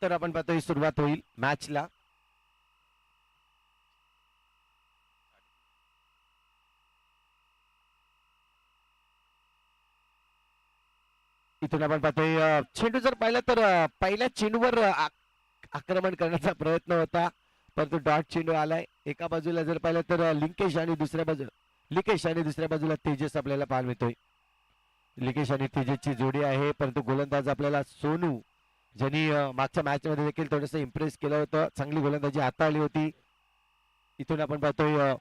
तर आपण पाहतोय सुरुवात होईल मॅचला. इथून आपण पाहतोय चेंडू जर पाहिला तर पहिल्या चेंडूवर आक्रमण करण्याचा प्रयत्न होता, परंतु डॉट चेंडू आलाय. एका बाजूला जर पाहिलं तर लिंकेश आणि दुसऱ्या बाजूला लिकेश आणि दुसऱ्या बाजूला तेजस आपल्याला पाहायला मिळतोय. लिकेश आणि तेजसची जोडी आहे, परंतु गोलंदाज आपल्याला सोनू ज्यांनी मागच्या मॅच मध्ये देखील थोडंसं इम्प्रेस केलं होतं, चांगली गोलंदाजी हाताळली होती. इथून आपण पाहतोय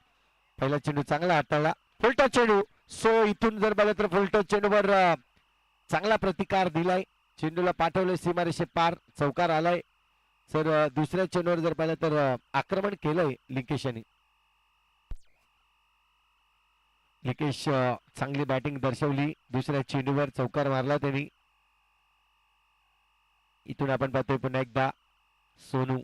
पहिला चेंडू चांगला हाताळला, फुलटॉस चेंडू. सो इथून जर पाहिलं तर फुलटॉस चेंडूवर चांगला प्रतिकार दिलाय, चेंडूला पाठवलंय सीमारेषे पार, चौकार आलाय. सर दुसऱ्या चेंडूवर जर पाहिलं तर आक्रमण केलंय लिंकेश यांनी. लिकेश चांगली बॅटिंग दर्शवली, दुसऱ्या चेंडूवर चौकार मारला त्यांनी. इथून आपण पाहतोय पुन्हा एकदा सोनू,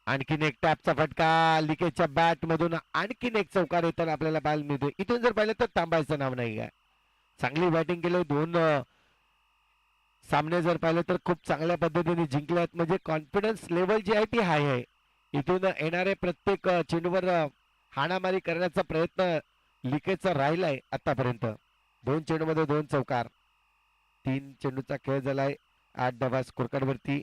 आणखीन एक टॅपचा फटका लिकेजच्या बॅट मधून, आणखीन एक चौकार येताना आपल्याला पाहायला मिळतोय. इथून जर पाहिलं तर थांबायचं नाव नाही आहे, चांगली बॅटिंग केली. दोन सामने जर पाहिलं तर खूप चांगल्या पद्धतीने जिंकले आहेत, म्हणजे कॉन्फिडन्स लेवल जी आहे ती हाय आहे. इथून येणारे प्रत्येक चेंडूवर हाणामारी करण्याचा प्रयत्न लिकेजचा राहिलाय आतापर्यंत. दोन चेंडूमध्ये दोन चौकार, तीन चेंडूचा खेळ झालाय. 8 धावा स्कोरकार्ड वरती.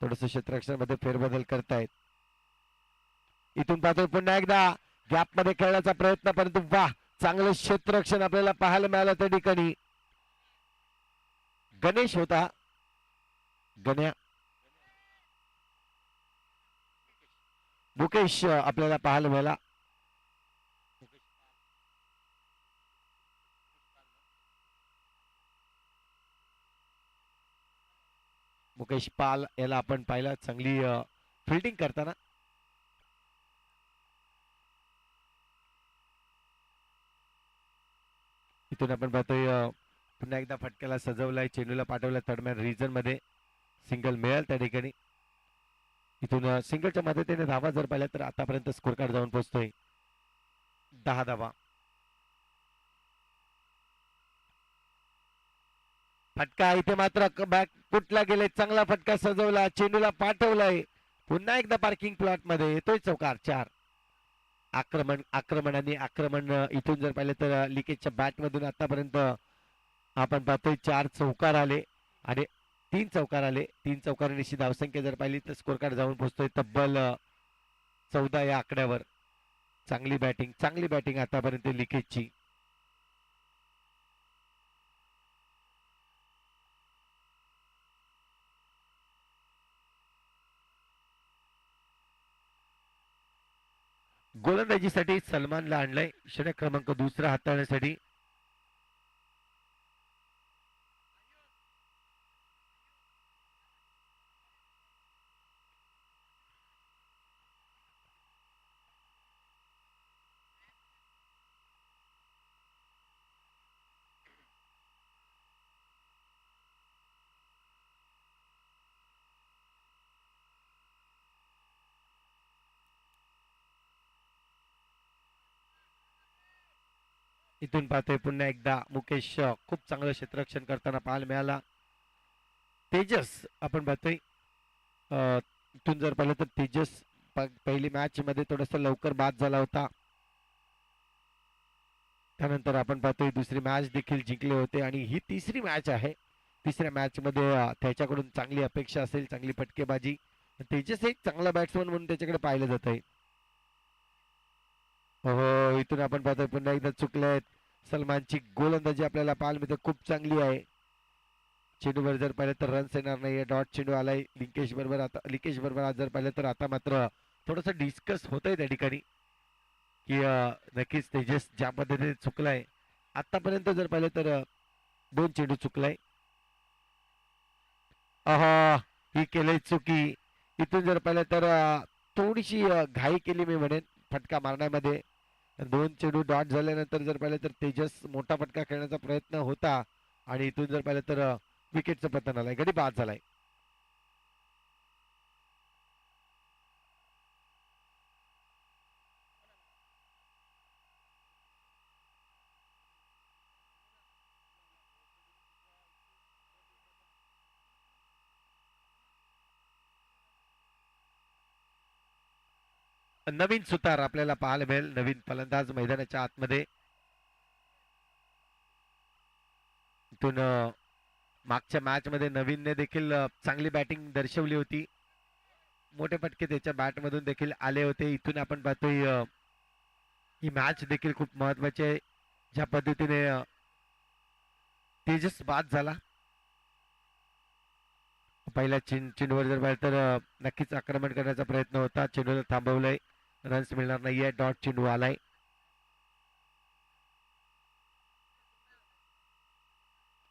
थोडस क्षेत्ररक्षणामध्ये फेरबदल करतायत. इथून पाहतोय पुन्हा एकदा गॅप मध्ये खेळण्याचा प्रयत्न, परंतु वाह, चांगलं क्षेत्ररक्षण आपल्याला पाहायला मिळालं त्या ठिकाणी. गणेश होता, गण्या मुकेश आपल्याला पाहायला मिळाला. मुकेश पाल याला आपण पाहिलं चांगली फिल्डिंग करताना. इथून आपण पाहतोय पुन्हा एकदा फटक्याला सजवलाय, चेंडूला पाठवला दरम्यान रिजन मध्ये, सिंगल मिळेल त्या ठिकाणी. इथून सिंगलच्या मदतीने धावा जर पाहिल्या तर आतापर्यंत स्कोर कार्ड जाऊन पोहोचतोय 10 धावा. फटका इथे मात्र बॅक फुटला गेले, चांगला फटका सजवला, चेंडूला पाठवलाय, पुन्हा एकदा पार्किंग प्लॉट मध्ये येतोय चौकार. 4 आक्रमण आक्रमण आणि आक्रमण. इथून जर पाहिलं तर लिकेजच्या बॅट मधून आतापर्यंत आपण पाहतोय 4 चौकार आले आणि 3 चौकार आले. 3 चौकारांची धावसंख्या जर पाहिली तर स्कोर कार्ड जाऊन पोहोचतोय तब्बल 14 या आकड्यावर. चांगली बॅटिंग आतापर्यंत लिकेजची. गोलंदाजीसाठी सलमानला आणलंय, षटक क्रमांक दुसरा हाताळण्यासाठी. इथून पाहतोय पुन्हा एकदा मुकेश खूप चांगलं क्षेत्ररक्षण करताना पाहायला मिळाला. तेजस आपण पाहतोय इथून जर पाहिलं तर तेजस पहिली मॅच मध्ये थोडासा लवकर बाद झाला होता. त्यानंतर आपण पाहतोय दुसरी मॅच देखील जिंकले होते आणि ही तिसरी मॅच आहे. तिसऱ्या मॅच मध्ये त्याच्याकडून चांगली अपेक्षा असेल, चांगली फटकेबाजी. तेजस एक चांगला बॅट्समन म्हणून त्याच्याकडे पाहिलं जात आहे. हो, इथून आपण पाहतोय पुन्हा एकदा चुकलेत. सलमानची गोलंदाजी आपल्याला पाहायला मिळते, खूप चांगली आहे. चेंडूवर जर पाहिलं तर रन्स येणार नाहीये, डॉट चेंडू आलाय लिंकेश बरोबर. आता लिकेश बरोबर आज जर पाहिलं तर आता मात्र थोडस डिस्कस होतंय त्या ठिकाणी की नक्कीच तेजस ज्या पद्धतीने चुकलाय आतापर्यंत जर पाहिलं तर 2 चेंडू चुकलाय. अहा, ही केली चुकी. इथून जर पाहिलं तर थोडीशी घाई केली मी म्हणेन फटका मारण्यामध्ये. 2 चेंडू डॉट झाल्यानंतर जर पाहिलं तर तेजस मोठा फटका खेळण्याचा प्रयत्न होता आणि इथून जर पाहिलं तर विकेटचं पतन आलंय, गडी बाद झालाय. नवीन सुतार आपल्याला पाहायला मिळेल. नवीन फलंदाज मैदानाच्या आतमध्ये. इथून मागच्या मॅच मध्ये नवीनने देखील चांगली बॅटिंग दर्शवली होती. मोठे फटके त्याच्या बॅट मधून देखील आले होते. इथून आपण पाहतोय ही मॅच देखील खूप महत्वाची आहे. ज्या पद्धतीने तेजस बाद झाला पहिल्या चेंडूवर जर पाहिलं तर नक्कीच आक्रमण करण्याचा प्रयत्न होता. चेंडूला थांबवलंय. रन्स मिळणार नाहीये. डॉट चेंडू आलाय.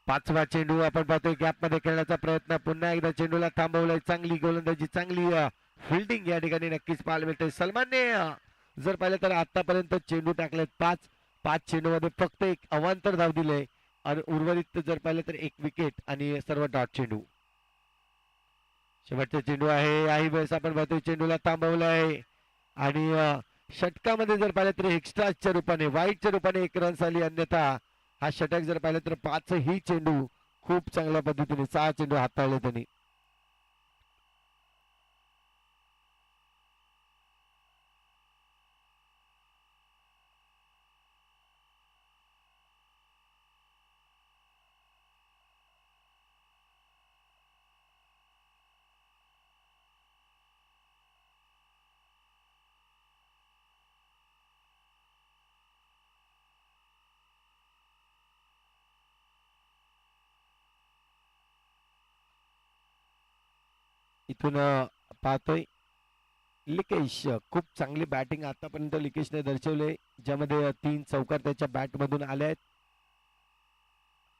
पाचवा चेंडू आपण पाहतोय गॅप मध्ये खेळण्याचा प्रयत्न. पुन्हा एकदा चेंडूला थांबवलंय. चांगली गोलंदाजी, चांगली फिल्डिंग या ठिकाणी नक्कीच पाहायला मिळते. सलमानने जर पाहिलं तर आतापर्यंत चेंडू टाकलेत 5 चेंडू मध्ये फक्त एक अवांतर धाव दिले आणि उर्वरित जर पाहिलं तर एक विकेट आणि सर्व डॉट चेंडू. शेवटचा चेंडू आहे. याही वेळेस आपण पाहतोय चेंडूला थांबवलं आहे आणि षटकामध्ये जर पाहिलं तर एक्स्ट्राच्या रूपाने, वाईटच्या रूपाने एक रन्स आली. अन्यथा हा षटक जर पाहिलं तर 5ही चेंडू खूप चांगल्या पद्धतीने 6 चेंडू हाताळले त्यांनी. इथून पाहतोय लिकेश, खूप चांगली बॅटिंग आतापर्यंत लिकेशने दर्शवले, ज्यामध्ये 3 चौकार त्याच्या बॅट मधून आले आहेत.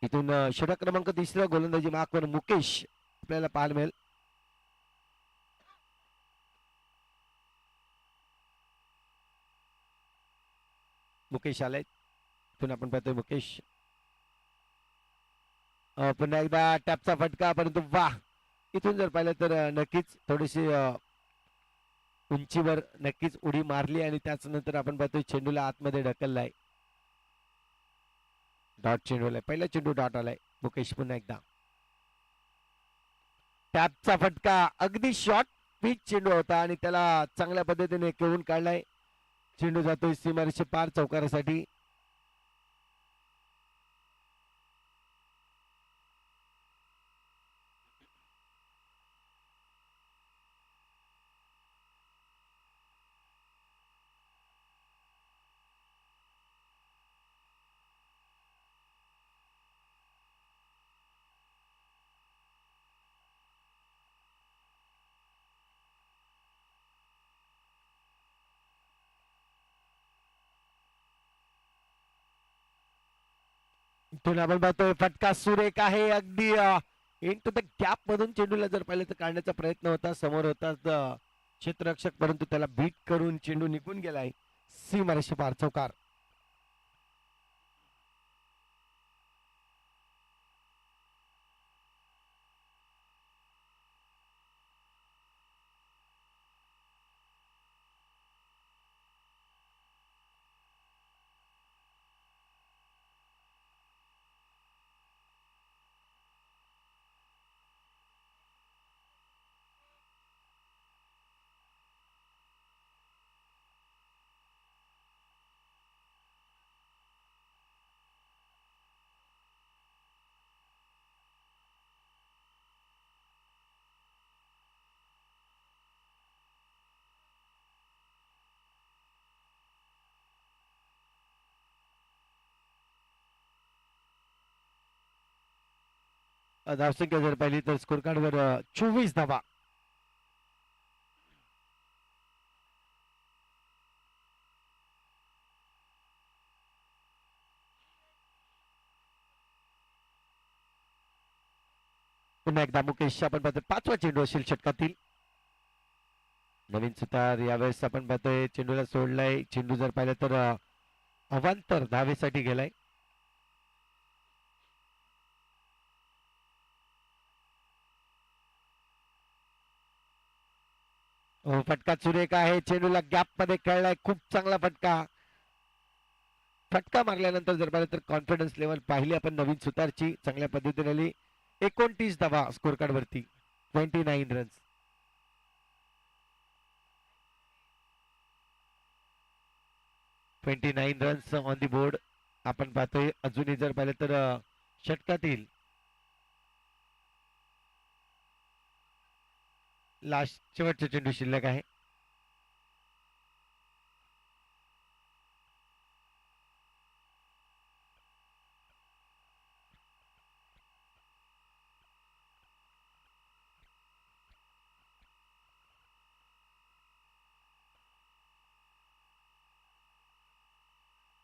इथून षटक क्रमांक 3 गोलंदाजी मार्कवर मुकेश आपल्याला पाहायला मिळेल. मुकेश आलाय. इथून आपण पाहतोय मुकेश. पुन्हा एकदा टॅपचा फटका, परंतु वाह, इथून जर पाहिलं तर नक्कीच थोडीशी उंचीवर नक्कीच उडी मारली आणि त्याच नंतर आपण पाहतोय चेंडूला आतमध्ये ढकललाय. डॉट चेंडू आलाय. पहिला चेंडू डॉट आलाय. मुकेश पुन्हा एकदा टॅपचा फटका, अगदी शॉर्ट पिच चेंडू होता आणि त्याला चांगल्या पद्धतीने खेळून काढलाय. चेंडू जातोय सीमारेषे पार चौकारासाठी. इथून आपण पाहतोय फटका सुरेख आहे. अगदी इंटू द गॅप मधून चेंडूला जर पाहिलं तर काढण्याचा प्रयत्न होता. समोर होता क्षेत्ररक्षक, परंतु त्याला बीट करून चेंडू निघून गेलाय सीमारेषे पार चौकार. धावसंख्या जर पाहिली तर स्कोर कार्डवर 24 धावा. पुन्हा एकदा मुकेश आपण पाहतोय 5वा चेंडू असेल षटकातील. नवीन सुतार यावेळेस आपण पाहतोय चेंडूला सोडलाय. चेंडू जर पाहिलं तर अवांतर धावेसाठी गेलाय. फटका सुरेख आहे. चेंडूला गॅप मध्ये खेळलाय. खूप चांगला फटका. फटका मारल्यानंतर जर पाहिलं तर कॉन्फिडन्स लेवल पाहिली आपण नवीन सुतारची, चांगल्या पद्धतीने आली. 29 धावा स्कोर कार्ड वरती, 29 runs. 29 runs on the board. आपण पाहतोय अजूनही जर पाहिलं तर षटकातील लास्ट शेवटचा चेंडू शिल्लक आहे.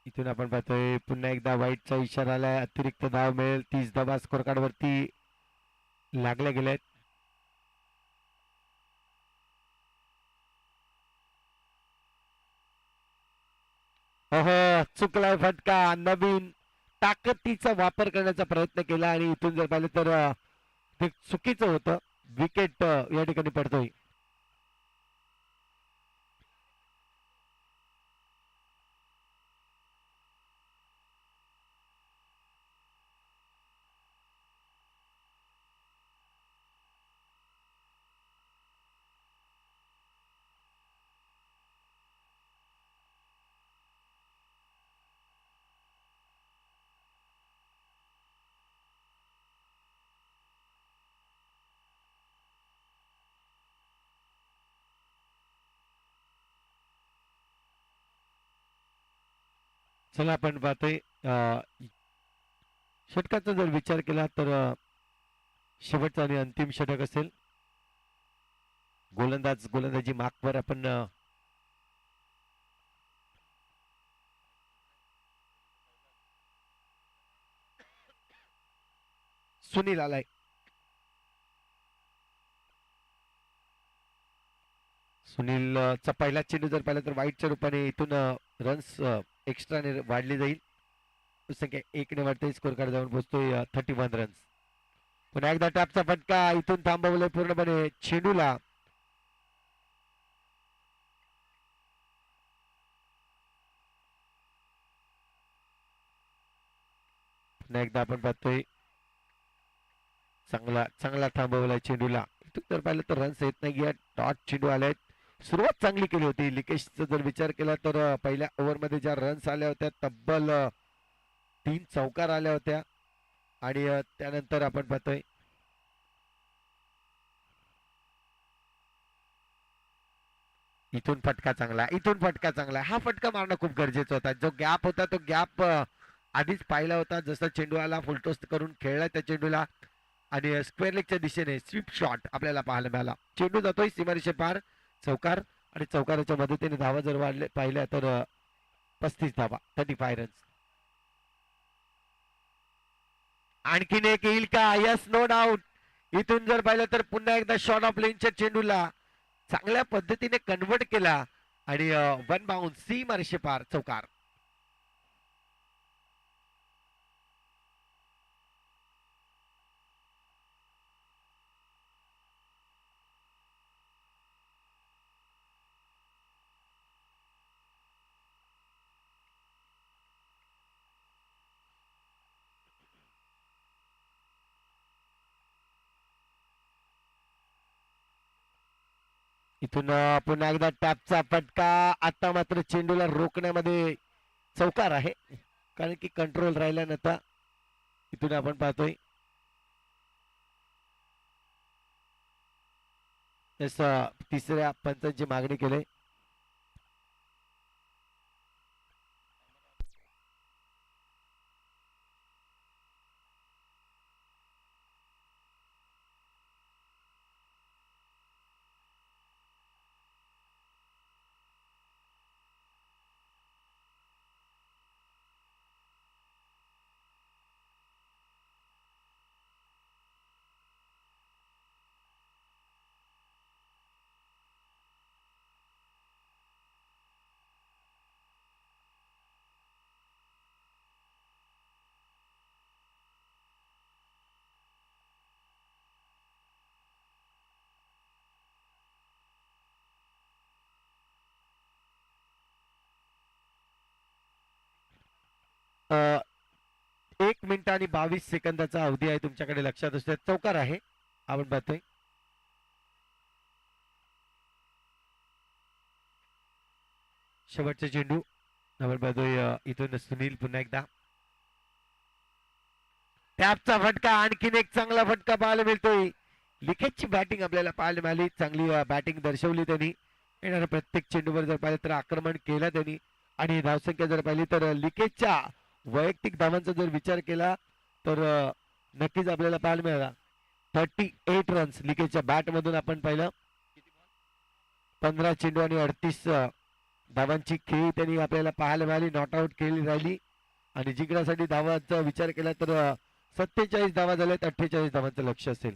इथून आपण पाहतोय पुन्हा एकदा वाईटचा इशारा आलाय. अतिरिक्त धाव मिळेल. 30 धावा स्कोर कार्ड वरती लागल्या गेल्यात. चुकलाय फटका. नवीन ताकदीचा वापर करण्याचा प्रयत्न केला आणि इथून जर पाहिलं तर ते चुकीचं होतं. विकेट या ठिकाणी पडतोय. चला आपण पाहतोय षटकाचा जर विचार केला तर शेवटचा आणि अंतिम षटक असेल. गोलंदाजी मार्कवर आपण सुनील आलाय. सुनीलचा पहिला चेंडू जर पाहिला तर वाईटच्या रूपाने इथून रन्स एक्स्ट्राने वाढली जाईल. संख्या 1 ने वाढते. स्कोर कार्ड जाऊन पोहोचतोय 31 रन्स. पुन्हा एकदा टॅपचा फटका. इथून थांबवलंय पूर्णपणे चेंडूला. पुन्हा एकदा आपण पाहतोय चांगला थांबवलाय चेंडूला. इथून जर पाहिलं तर रन्स येत नाही. डॉट चेंडू आलेत. सुरुवात चांगली केली होती. लिकेशचा जर विचार केला तर पहिल्या ओव्हरमध्ये ज्या रन्स आल्या होत्या तब्बल 3 चौकार आल्या होत्या आणि त्यानंतर आपण पाहतोय इथून फटका चांगला. हा फटका मारणं खूप गरजेचं होता. जो गॅप होता तो गॅप आधीच पाहिला होता. जसा चेंडू आला फुलटोस्ट करून खेळला त्या चेंडूला आणि स्क्वेअर लेगच्या दिशेने स्वीप शॉट आपल्याला पाहायला मिळाला. चेंडू जातोय सीमारेषे पार. चौकार आणि चौकाराच्या मदतीने धावा जर वाढले पाहिल्या तर 35 धावा 35 रन्स. आणखीन एक येईल का? Yes, no doubt. इथून जर पाहिलं तर पुन्हा एकदा शॉट ऑफ लेनच्या चेंडूला चांगल्या पद्धतीने कन्वर्ट केला आणि वन बाउन्स सीमारेषे पार चौकार. इथून पुन्हा एकदा टॅपचा फटका. आता मात्र चेंडूला रोखण्यामध्ये चौकार आहे कारण की कंट्रोल राहिला नव्हता. इथून आपण पाहतोय तिसऱ्या पंचांची मागणी केली. अ, 1 मिनिट आणि 22 सेकंदाचा अवधी आहे. तुमच्याकडे लक्षात असतो चौकार आहे. आपण पाहतोय शेवटचा चेंडू आपण पाहतोय इथून सुनील पुन्हा एकदा टॅपचा फटका, आणखीन एक चांगला फटका पाहायला मिळतोय. लिकेजची बॅटिंग आपल्याला पाहायला मिळाली, चांगली बॅटिंग दर्शवली त्यांनी. येणाऱ्या प्रत्येक चेंडूवर जर पाहिलं तर आक्रमण केलं त्यांनी आणि धावसंख्या जर पाहिली तर लिकेजच्या वैयक्तिक धावांचा जर विचार केला तर नक्कीच आपल्याला पाहायला मिळाला 38 रन्स लिकेजच्या बॅट मधून आपण पाहिलं. 15 चेंडू आणि 38 धावांची खेळी त्यांनी आपल्याला पाहायला मिळाली. नॉट आउट केली राहिली आणि जिंकण्यासाठी धावांचा विचार केला तर 47 धावा झाल्यात. 48 धावांचं लक्ष असेल.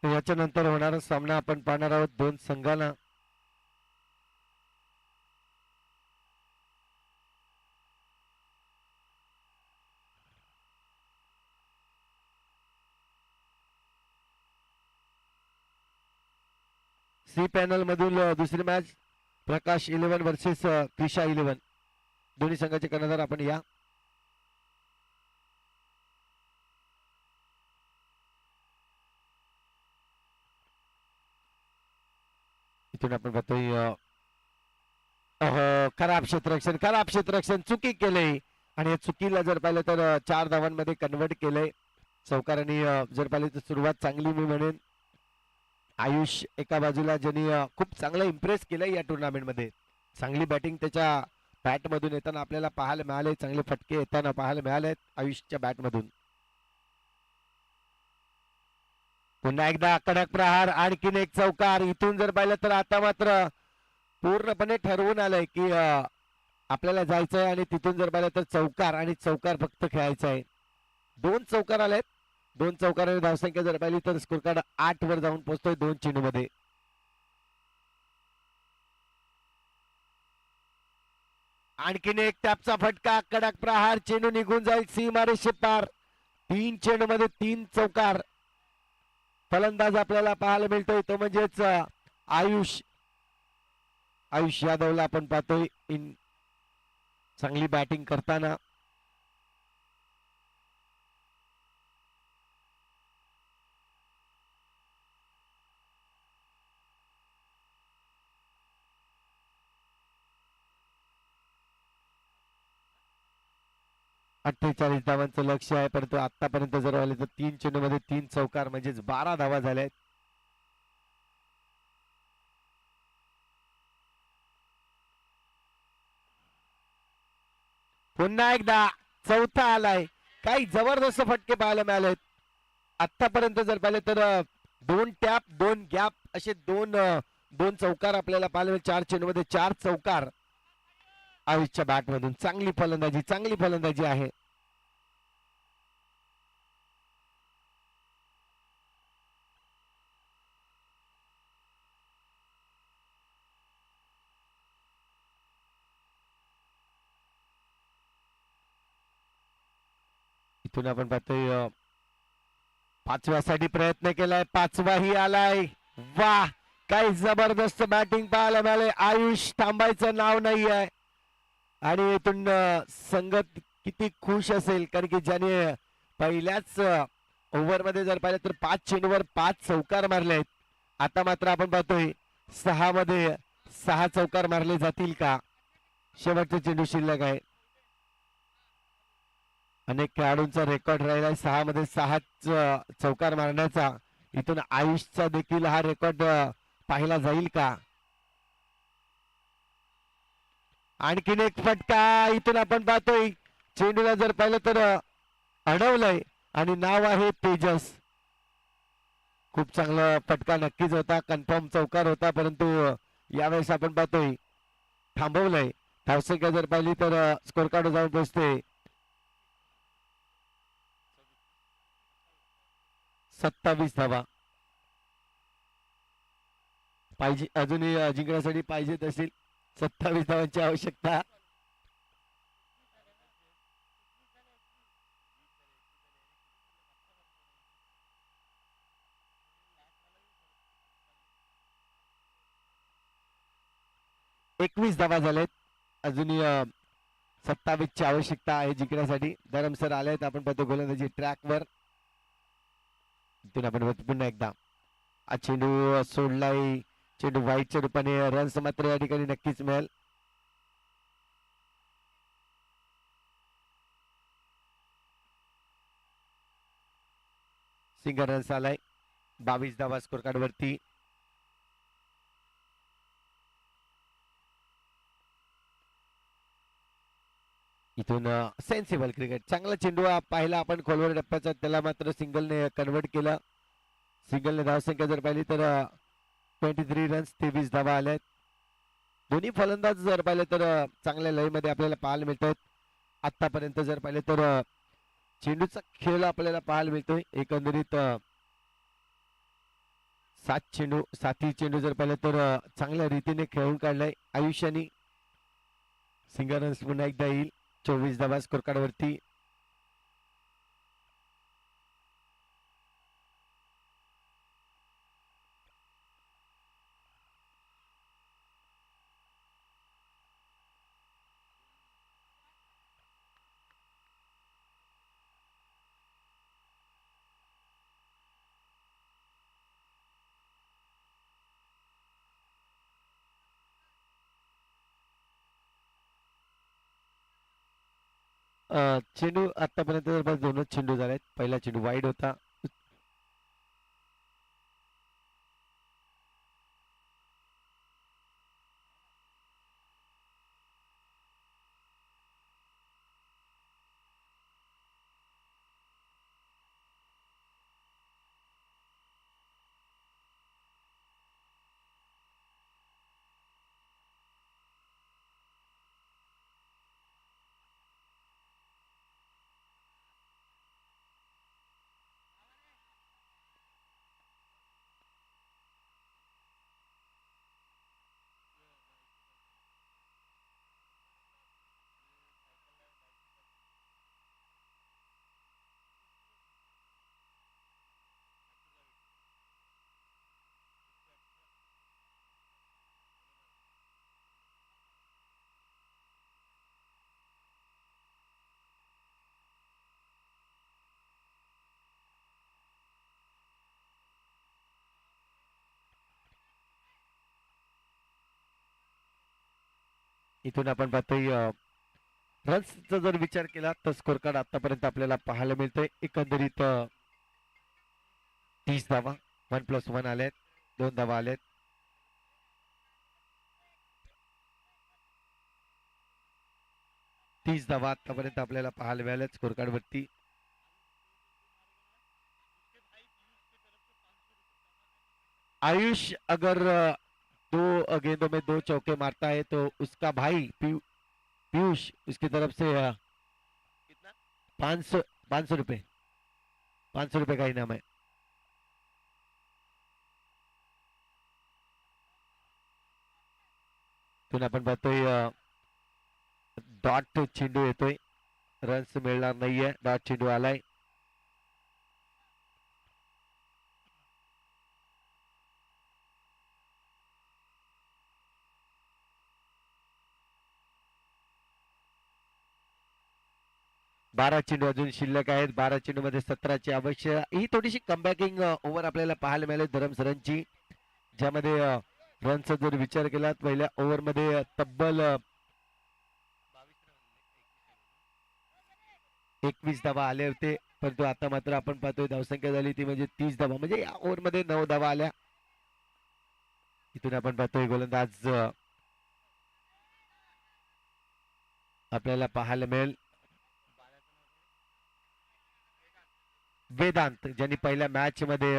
याच्या नंतर होणारा सामना आपण पाहणार आहोत दोन संघांना. सी पॅनल मधील दुसरी मॅच प्रकाश 11 वर्सेस क्रिशा 11. दोन्ही संघाचे कर्णधार आपण या. इथून आपण पाहतोय खराब क्षेत्ररक्षण चुकी केले आणि चुकीला जर पाहिलं तर 4 धावांमध्ये कन्वर्ट केलंय. चौकारांनी जर पाहिलं तर सुरुवात चांगली मी म्हणेन. आयुष एका बाजूला ज्यांनी खूप चांगलं इम्प्रेस केलंय या टुर्नामेंट मध्ये. चांगली बॅटिंग त्याच्या बॅट मधून येताना आपल्याला पाहायला मिळाले. चांगले फटके येताना पाहायला मिळाले आयुषच्या बॅट मधून. पुन्हा एकदा कडक प्रहार, आणखीन एक चौकार. इथून जर पाहिलं तर आता मात्र पूर्णपणे ठरवून आलंय की आपल्याला जायचंय आणि तिथून जर पाहिलं तर चौकार आणि चौकार फक्त खेळायचा आहे. 2 चौकार आलेत. 2 चौकाराने धावसंख्या जर पाहिली तर स्कोर कार्ड 8 वर जाऊन पोहोचतोय 2 चेंडू मध्ये. आणखीन एक टॅपचा फटका, कडक प्रहार, चेंडू निघून जाईल सीमारेषे पार. 3 चेंडू मध्ये 3 चौकार. फलंदाज आपल्याला पाहायला मिळतोय तो म्हणजेच आयुष यादवला आपण पाहतोय चांगली बॅटिंग करताना. अठ्ठेचाळीस धावांचं लक्ष आहे, परंतु आतापर्यंत जर आले तर 3 चेंडू मध्ये 3 चौकार म्हणजेच 12 धावा झाल्यात. पुन्हा एकदा चौथा आलाय. काही जबरदस्त फटके पाहायला मिळालेत आतापर्यंत. जर पाहिले तर 2 टॅप 2 गॅप असे 2 चौकार आपल्याला पाहायला मिळाले. 4 चेंडू मध्ये 4 चौकार आयुषच्या बॅट मधून. चांगली फलंदाजी आहे. इथून आपण पाहतोय 5व्यासाठी प्रयत्न केलाय. 5वाही आलाय. वाह, काही जबरदस्त बॅटिंग पाहायला मिळाले. आयुष थांबायचं नाव नाही आहे आणि इथून संगत किती खुश असेल कारण की ज्याने पहिल्याच ओव्हरमध्ये जर पाहिलं तर 5 चेंडूवर 5 चौकार मारले आहेत. आता मात्र आपण पाहतोय 6 मध्ये 6 चौकार मारले जातील का? शेवटचे चेंडू शिल्लक आहे. अनेक खेळाडूंचा रेकॉर्ड राहिला 6 मध्ये 6 चौकार मारण्याचा. इथून आयुषचा देखील हा रेकॉर्ड पाहिला जाईल का? आणखीन एक फटका इथून आपण पाहतोय. चेंडूला जर पाहिलं तर अडवलंय आणि नाव आहे तेजस. खूप चांगला फटका नक्कीच होता. कन्फर्म चौकार होता, परंतु यावेळेस आपण पाहतोय थांबवलंय. धावसंख्या जर पाहिली तर स्कोर कार्ड जाऊन पोहोचते 27 धावा. पाहिजे अजूनही जिंकण्यासाठी पाहिजे तशी 27 धावांची आवश्यकता. एकवीस धावा झालेत. अजूनही 27 ची आवश्यकता आहे जिंकण्यासाठी. धरमसर आलेत आपण पाहतो गोलंदाजी ट्रॅकवर. इथून आपण पुन्हा एकदा चेंडू सोडलाय. चेंडू वाईटच्या रूपाने रन्स मात्र या ठिकाणी नक्कीच मिळेल. सिंगल रन्स आलाय. 22 धावा स्कोर कार्ड वरती. इथून सेन्सिबल क्रिकेट. चांगला चेंडू पाहिला आपण खोलवर टप्प्याचा, त्याला मात्र सिंगलने कन्वर्ट केलं. सिंगलने धावसंख्या जर पाहिली तर 23 रन्स, 23 धावा आल्यात. दोन्ही फलंदाज जर पाहिले तर चांगल्या लयमध्ये आपल्याला पाहायला मिळत आहेत. आतापर्यंत जर पाहिले तर चेंडूचा खेळ आपल्याला पाहायला मिळतोय. एकंदरीत 7ही चेंडू जर पाहिलं तर चांगल्या रीतीने खेळून काढलाय आयुष्यानी. सिंगल रन्स पुन्हा एकदा येईल. 24 धावा स्कोर कार्ड वरती. चेंडू आतापर्यंत जवळपास 2च चेंडू झालेत. पहिला चेंडू वाईड होता. इथून आपण पाहतोय रन्सचा जर विचार केला तर स्कोर कार्ड आतापर्यंत आपल्याला पाहायला मिळतंय. एकंदरीत 30 धावा. 1+1 आलेत. 2 धावा आलेत. 30 धावा आतापर्यंत आपल्याला पाहायला मिळाल्यात स्कोर कार्ड वरती. आयुष अगर 2 गेंदों में 2 चौके मारता है तो उसका भाई पीयूष उसकी तरफ से कितना 500 रुपए 500 रुपए का इनाम है. इथून आपण पाहतोय डॉट चेंडू येतोय. रन्स मिळणार नाहीये. डॉट चेंडू आलाय. 12 चेंडू अजून शिल्लक आहेत. 12 चेंडू मध्ये 17ची आवश्यक. ही थोडीशी कमबॅकिंग ओव्हर आपल्याला पाहायला मिळाली धरमसरांची, ज्यामध्ये रनचा जर विचार केला पहिल्या ओव्हर मध्ये तब्बल 21 धावा आले होते, परंतु आता मात्र आपण पाहतोय धावसंख्या झाली ती म्हणजे 30 धावा, म्हणजे या ओव्हर मध्ये 9 धावा आल्या. इथून आपण पाहतोय गोलंदाज आपल्याला पाहायला मिळेल वेदांत, ज्यांनी पहिल्या मॅच मध्ये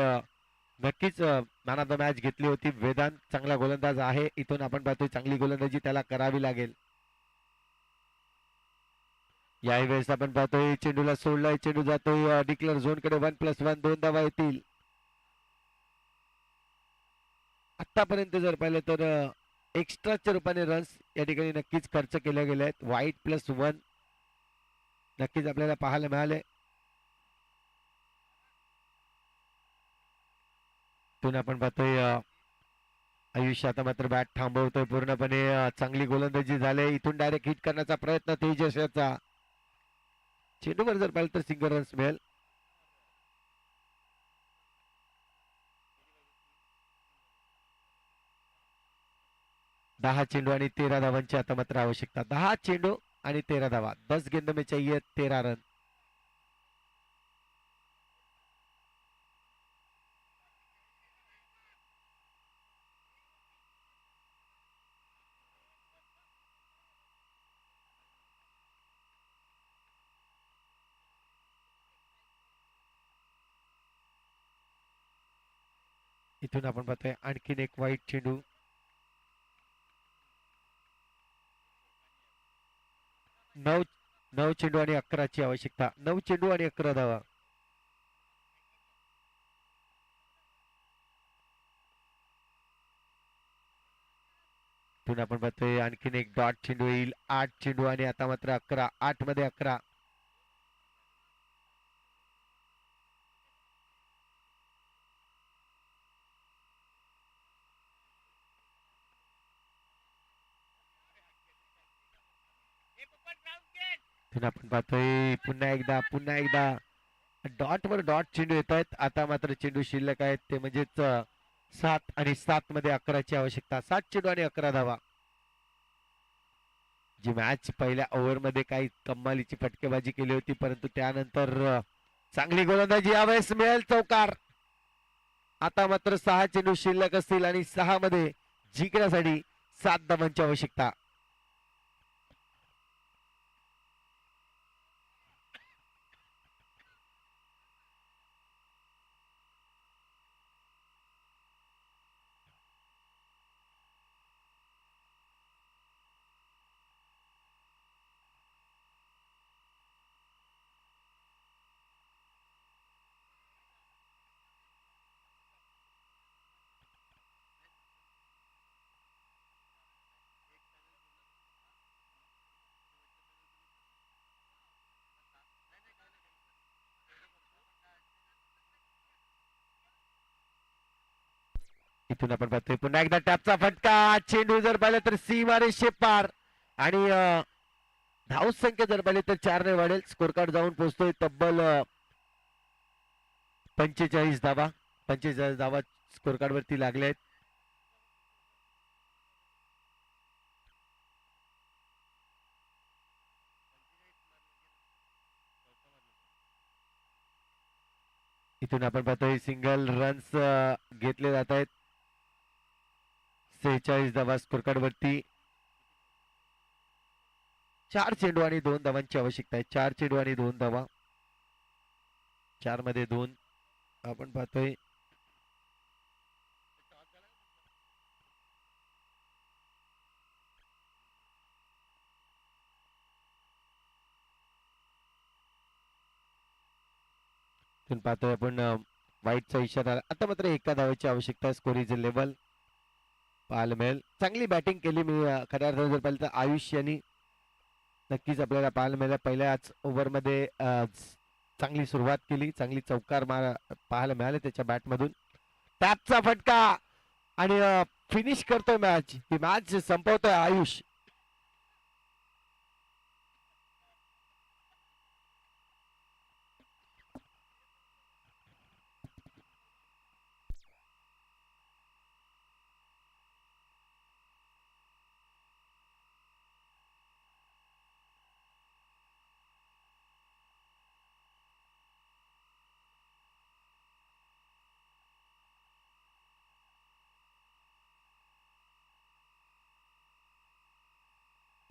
नक्कीच मॅन ऑफ द मॅच घेतली होती. वेदांत चांगला गोलंदाज आहे. इथून आपण पाहतोय चांगली गोलंदाजी त्याला करावी लागेल. याही वेळेस आपण पाहतोय चेंडूला सोडलाय, चेंडू जातोय डिक्लेअर झोन कडे. 1+1 2 धावा येतील. आतापर्यंत जर पाहिलं तर एक्स्ट्राच्या रूपाने रन्स या ठिकाणी नक्कीच खर्च केले गेले आहेत. वाईट +1 नक्कीच आपल्याला पाहायला मिळाले. इथून आपण पाहतोय आयुष्य आता मात्र बॅट थांबवतोय पूर्णपणे. चांगली गोलंदाजी झाली. इथून डायरेक्ट हिट करण्याचा प्रयत्न तेजस याचा. चेंडूवर जर पाहिलं तर सिंगल रन्स मिळेल. दहा चेंडू आणि 13 धावांची आता मात्र आवश्यकता. 10 चेंडू आणि 13 धावा. 10 गेंद में चाहिए 13 रन. इथून आपण पाहतोय आणखीन एक वाईट चेंडू. 9 चेंडू आणि 11ची आवश्यकता. 9 चेंडू आणि 11 धावा. इथून आपण पाहतोय आणखीन एक डॉट चेंडू येईल. 8 चेंडू आणि आता मात्र 11. 8 मध्ये 11. आपण पाहतोय पुन्हा एकदा डॉट वर डॉट चेंडू येत आहेत. आता मात्र चेंडू शिल्लक आहेत ते म्हणजेच 7 आणि 7 मध्ये 11ची आवश्यकता. 7 चेंडू आणि 11 धावा. जी मॅच पहिल्या ओव्हर मध्ये काही कमालीची फटकेबाजी केली होती, परंतु त्यानंतर चांगली गोलंदाजी यावेळेस मिळेल चौकार. आता मात्र 6 चेंडू शिल्लक असतील आणि 6 मध्ये जिंकण्यासाठी 7 धावांची आवश्यकता. इथून आपण पाहतोय पुन्हा एकदा टॅपचा फटका. चेंडू जर पाहिलं तर सीमारे पार आणि धाव संख्या जर पाहिली तर 4 ने वाढेल. स्कोर कार्ड जाऊन पोहोचतोय तब्बल 45 धावा. 45 धावा स्कोर कार्ड वरती लागले आहेत. इथून आपण पाहतोय सिंगल रन्स घेतले जात आहेत. 46 धावा स्कोर कार्ड वरती. 4 चेंडू आणि 2 धावांची आवश्यकता आहे. 4 चेंडू आणि 2 धावा. 4 मध्ये 2 आपण पाहतोय. पाहतोय आपण वाईटचा इशारा. आता मात्र एका धावाची आवश्यकता. स्कोर इज लेवल पाहायला मिळेल. चांगली बॅटिंग केली मी खऱ्या अर्थाने जर पाहिलं तर आयुष यांनी नक्कीच आपल्याला पाहायला मिळालं. पहिल्याच ओव्हर मध्ये चांगली सुरुवात केली. चांगली चौकार पाहायला मिळाले त्याच्या बॅट मधून. टॅपचा फटका आणि फिनिश करतोय मॅच. ही मॅच संपवतोय आयुष.